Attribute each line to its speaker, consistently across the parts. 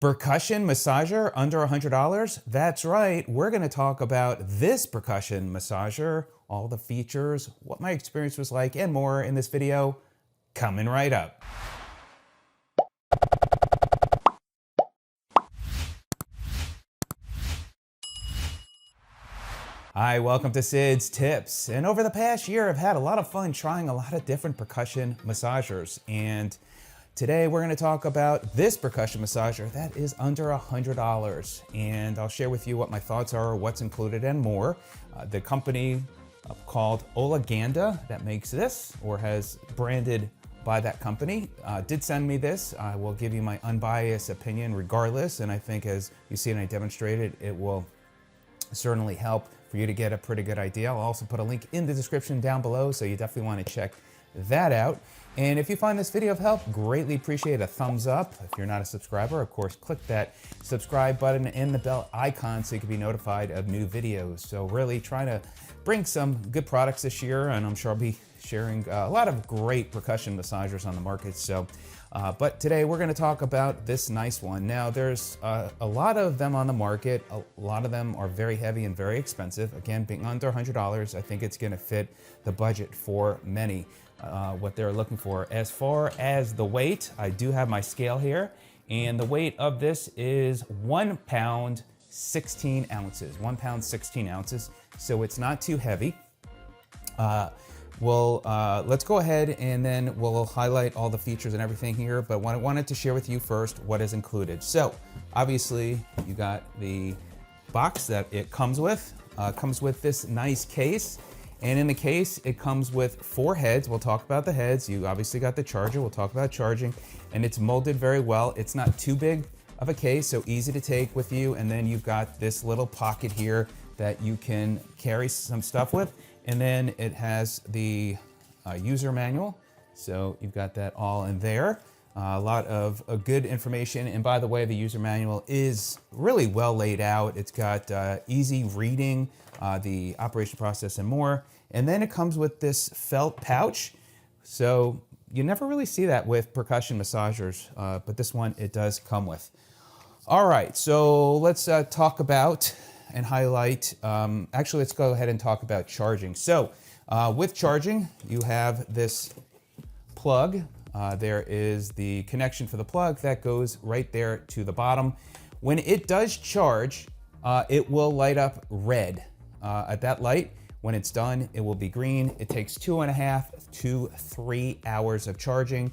Speaker 1: Percussion massager under $100? That's right, we're gonna talk about this percussion massager, all the features, what my experience was like, and more in this video, coming right up. Hi, welcome to Sid's Tips. And over the past year, I've had a lot of fun trying a lot of different percussion massagers. And today we're going to talk about this percussion massager that is under $100. And I'll share with you what my thoughts are, what's included, and more. The company called Olangda that makes this, or has branded by that company, did send me this. I will give you my unbiased opinion regardless. And I think as you see and I demonstrated, it will certainly help for you to get a pretty good idea. I'll also put a link in the description down below, so you definitely want to check that out. And if you find this video of help, greatly appreciate a thumbs up. If you're not a subscriber, of course, click that subscribe button and the bell icon so you can be notified of new videos. So really trying to bring some good products this year, and I'm sure I'll be sharing a lot of great percussion massagers on the market. So, but today we're going to talk about this nice one. Now there's a lot of them on the market. A lot of them are very heavy and very expensive. Again, being under $100, I think it's going to fit the budget for many, what they're looking for. As far as the weight, I do have my scale here, and the weight of this is 1 pound 16 ounces. 1 pound 16 ounces, so it's not too heavy. Let's go ahead and then we'll highlight all the features and everything here, but I wanted to share with you first what is included. So obviously you got the box that it comes with. Comes with this nice case, and in the case it comes with 4 heads. We'll talk about the heads. You obviously got the charger. We'll talk about charging, and it's molded very well. It's not too big of a case, so easy to take with you. And then you've got this little pocket here that you can carry some stuff with. And then it has the user manual. So you've got that all in there. A lot of good information. And by the way, the user manual is really well laid out. It's got easy reading, the operation process and more. And then it comes with this felt pouch. So you never really see that with percussion massagers, but this one it does come with. All right, so let's talk about and highlight, actually let's go ahead and talk about charging. So with charging, you have this plug. There is the connection for the plug that goes right there to the bottom. When it does charge, it will light up red. At that light, when it's done, it will be green. It takes 2.5 to 3 hours of charging.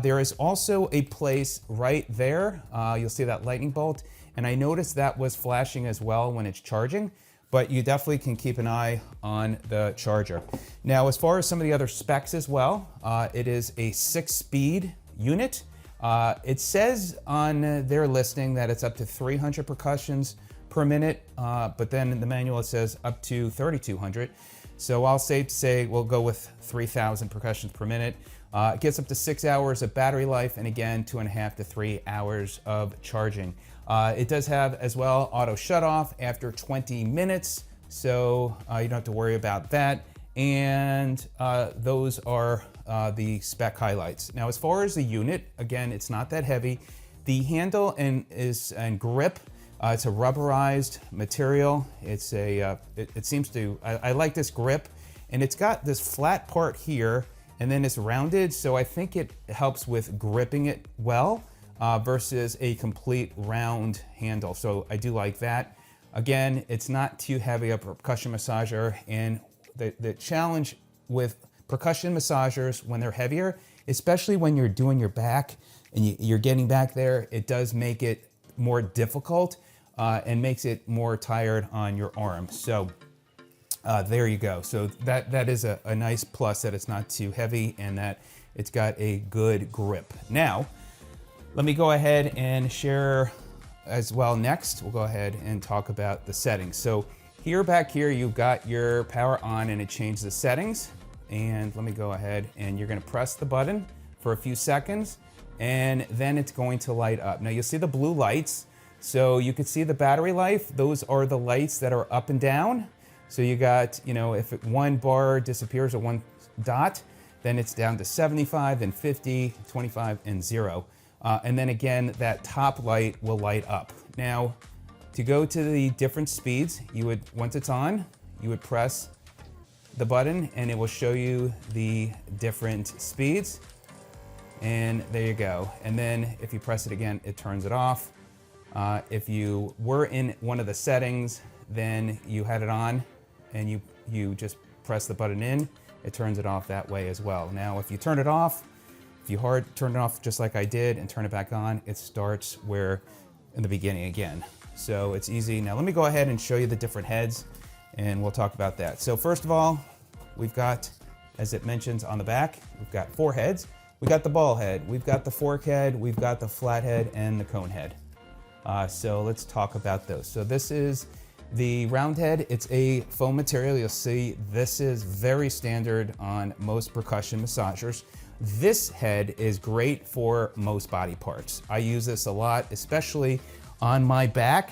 Speaker 1: There is also a place right there. You'll see that lightning bolt. And I noticed that was flashing as well when it's charging, but you definitely can keep an eye on the charger. Now, as far as some of the other specs as well, it is a 6-speed unit. It says on their listing that it's up to 300 percussions per minute, but then in the manual it says up to 3,200. So I'll say we'll go with 3,000 percussions per minute. It gets up to 6 hours of battery life, and again, 2.5 to 3 hours of charging. It does have as well auto shut off after 20 minutes, so you don't have to worry about that. And those are the spec highlights. Now, as far as the unit, again, it's not that heavy. The handle and grip, it's a rubberized material. It's a, it seems to, I like this grip, and it's got this flat part here, and then it's rounded, so I think it helps with gripping it well. Versus a complete round handle. So I do like that. Again, it's not too heavy a percussion massager, and the challenge with percussion massagers when they're heavier, especially when you're doing your back and you're getting back there, it does make it more difficult and makes it more tired on your arm. So there you go. So that is a nice plus, that it's not too heavy and that it's got a good grip. Now, let me go ahead and share as well. Next, we'll go ahead and talk about the settings. So back here, you've got your power on, and it changes the settings. And let me go ahead, and you're gonna press the button for a few seconds, and then it's going to light up. Now you'll see the blue lights. So you can see the battery life. Those are the lights that are up and down. So you got, if one bar disappears or one dot, then it's down to 75, then 50, 25, and 0. And then again, that top light will light up. Now, to go to the different speeds, once it's on, you would press the button and it will show you the different speeds. And there you go. And then if you press it again, it turns it off. If you were in one of the settings, then you had it on and you just press the button in, it turns it off that way as well. Now, if you turn it off, if you turn it off just like I did and turn it back on, it starts in the beginning again. So it's easy. Now let me go ahead and show you the different heads and we'll talk about that. So first of all, we've got, as it mentions on the back, we've got 4 heads. We got the ball head, we've got the fork head, we've got the flat head and the cone head. So let's talk about those. So this is the round head. It's a foam material. You'll see this is very standard on most percussion massagers. This head is great for most body parts. I use this a lot, especially on my back,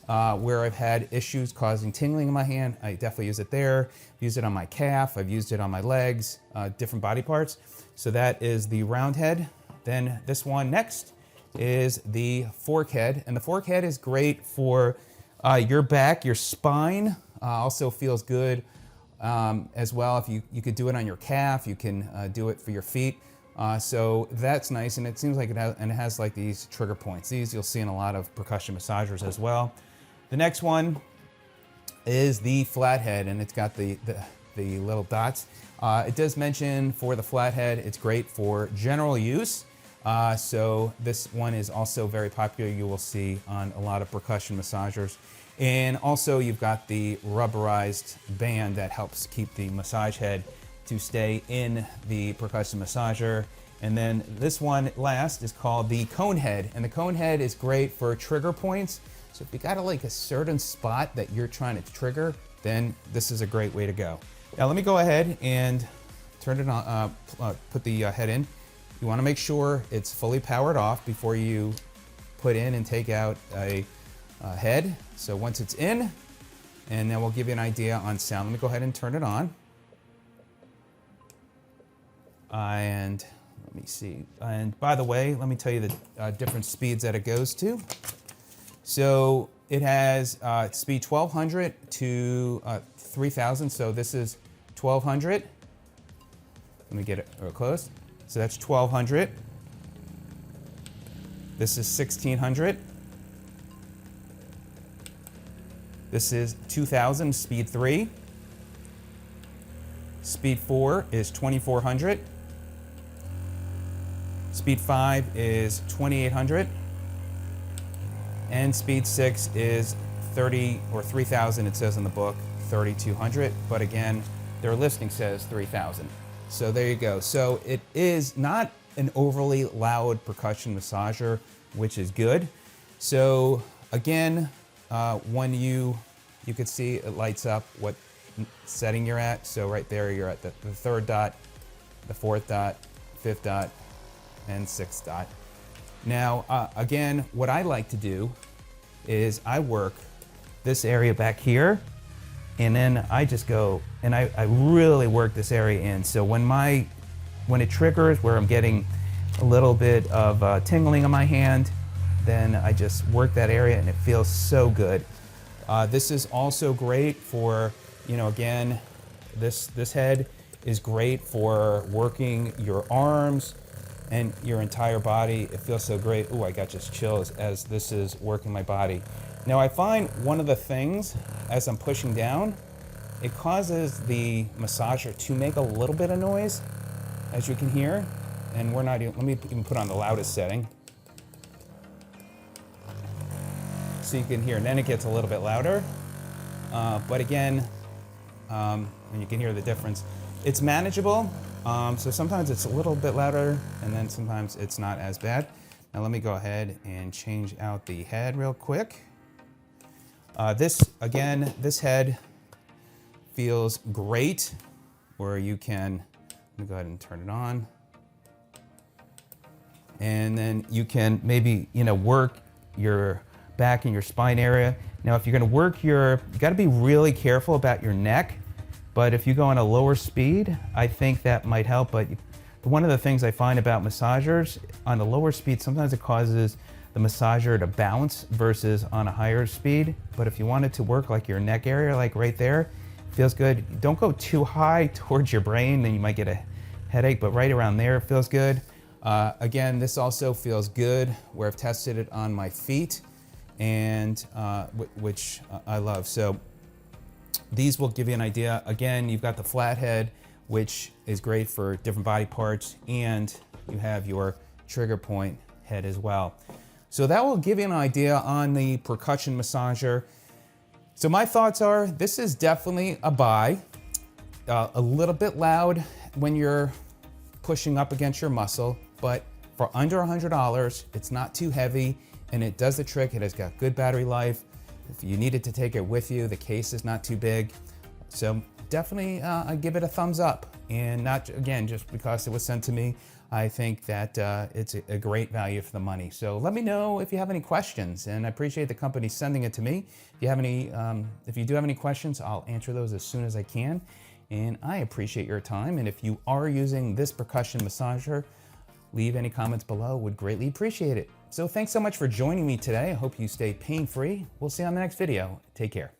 Speaker 1: where I've had issues causing tingling in my hand. I definitely use it there. I've used it on my calf. I've used it on my legs, different body parts. So that is the round head. Then this one next is the fork head. And the fork head is great for your back, your spine. Also feels good as well. If you could do it on your calf, you can do it for your feet. So that's nice, and it seems like it has like these trigger points. These you'll see in a lot of percussion massagers as well. The next one is the flathead, and it's got the little dots. It does mention for the flathead, it's great for general use. So this one is also very popular. You will see on a lot of percussion massagers. And also you've got the rubberized band that helps keep the massage head to stay in the percussion massager. And then this one last is called the cone head. And the cone head is great for trigger points. So if you got like a certain spot that you're trying to trigger, then this is a great way to go. Now let me go ahead and turn it on, put the head in. You want to make sure it's fully powered off before you put in and take out a head. So once it's in, and then we'll give you an idea on sound. Let me go ahead and turn it on. And let me see. And by the way, let me tell you the different speeds that it goes to. So it has speed 1200 to 3000. So this is 1200. Let me get it real close. So that's 1200. This is 1600. This is 2000, speed 3. Speed 4 is 2400. Speed 5 is 2800. And speed 6 is 30 or 3000, it says in the book, 3200. But again, their listing says 3000. So there you go. So it is not an overly loud percussion massager, which is good. So again, when you could see it lights up what setting you're at. So right there, you're at the 3rd dot, the 4th dot, 5th dot, and 6th dot. Now, again, what I like to do is I work this area back here, and then I just go and I really work this area in. So when it triggers where I'm getting a little bit of tingling on my hand, then I just work that area and it feels so good. This is also great for, again, this head is great for working your arms and your entire body. It feels so great. Ooh, I got just chills as this is working my body. Now I find one of the things as I'm pushing down, it causes the massager to make a little bit of noise, as you can hear. And let me even put on the loudest setting. So you can hear, and then it gets a little bit louder. But again, and you can hear the difference. It's manageable. So sometimes it's a little bit louder, and then sometimes it's not as bad. Now let me go ahead and change out the head real quick. This head feels great, where you can, let me go ahead and turn it on. And then you can maybe, work your back and your spine area. Now, if you're gonna work you gotta be really careful about your neck, but if you go on a lower speed, I think that might help. But one of the things I find about massagers on the lower speed, sometimes it causes the massager to bounce versus on a higher speed. But if you want it to work like your neck area, like right there, feels good. Don't go too high towards your brain, then you might get a headache, but right around there, it feels good. Again, this also feels good where I've tested it on my feet, and which I love. So these will give you an idea. Again, you've got the flathead, which is great for different body parts, and you have your trigger point head as well. So that will give you an idea on the percussion massager. So my thoughts are, this is definitely a buy. A little bit loud when you're pushing up against your muscle, but for under $100, it's not too heavy, and it does the trick. It has got good battery life. If you needed to take it with you, the case is not too big. So definitely I give it a thumbs up, and not, again, just because it was sent to me. I think that it's a great value for the money. So let me know if you have any questions, and I appreciate the company sending it to me. If you have any, if you do have any questions, I'll answer those as soon as I can. And I appreciate your time. And if you are using this percussion massager, leave any comments below. Would greatly appreciate it. So thanks so much for joining me today. I hope you stay pain-free. We'll see you on the next video. Take care.